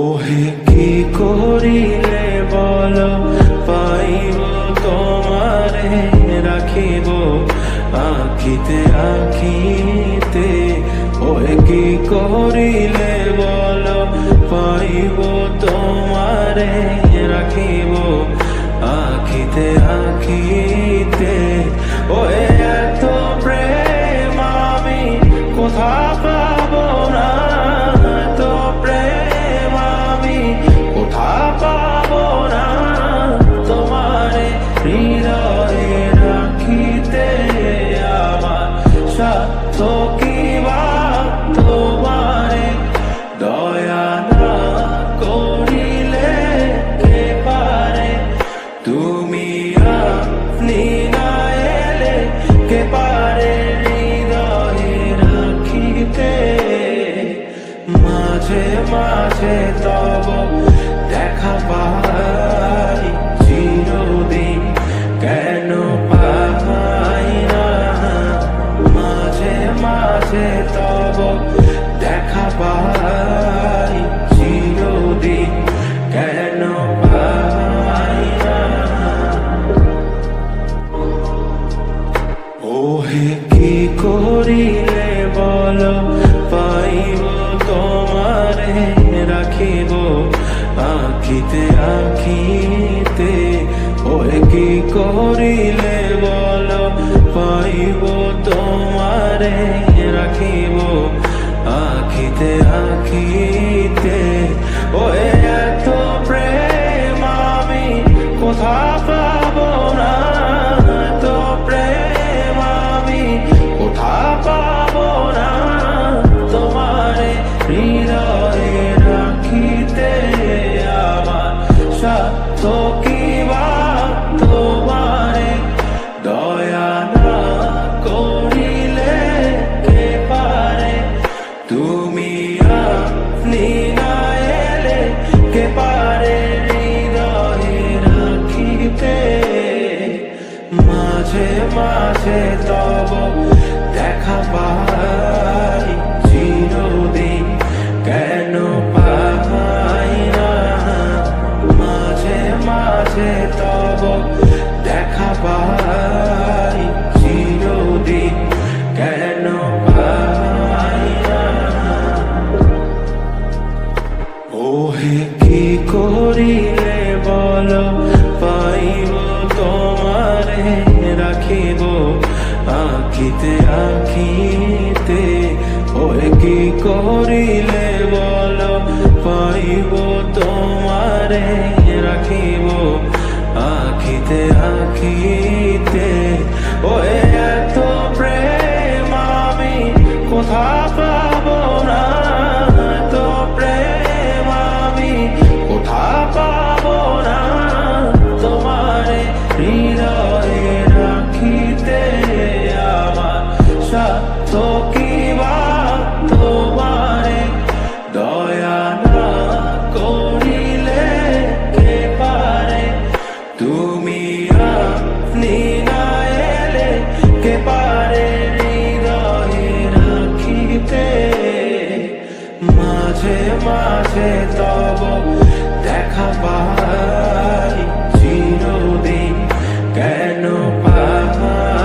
ওহে কি করিলে বল পাইব তোমারে রাখিব আখিতে আখিতে। ওহে কি করিলে বল পাইব তোমারে রাখিব আখিতে আখিতে। ওহে এত প্রেম আমি কোথা পাব না, এত প্রেম আমি কোথা পাব না। তোমারে হৃদয়ে রাখিতে আমার সাধ্য কি বা, তোমারে দয়া না করিলে কে পারে। তুমি আপনি না এলে কে পারে হৃদয়ে রাখিতে। মাঝে মাঝে তব দেখা পাই চিরদিন কেন পাই না। মাঝে মাঝে তব দেখা পাই চিরদিন কেন পাই না। ওহে কি করিলে বল পাইব তোমারে রাখিব আখিতে আখিতে। ওহে কি করিলে বল পাইব তোমারে রাখিব আখিতে আখিতে। ওহে এত প্রেম আমি কোথা পাব না, এত প্রেম আমি কোথা পাব না। তোমারে হৃদয়ে রাখিতে আমার সাধ্য কি বা, তোমারে দয়া না করিলে কে পারে। তুমি আপনি না এলে কে পারে হৃদয়ে রাখিতে। মাঝে মাঝে তব দেখা পাই চিরদিন কেন পাই না। মাঝে মাঝে তব দেখা পাই চিরদিন কেন পাই না। ওহে কি করিলে বল পাইব তোমারে রাখিব আখিতে আখিতে। ওহে কি করিলে বল পাইব তোমারে রাখিব আখিতে আখিতে। ওহে এত প্রেম আমি কোথা পাব না, এত প্রেম আমি কোথা পাব না। তোমারে হৃদয়ে রাখিতে আমার সাধ্য কি বা, তোমারে দয়া না করিলে কে পারে। তুমি আপনি না এলে কে পারে হৃদয়ে রাখিতে। মাঝে মাঝে তব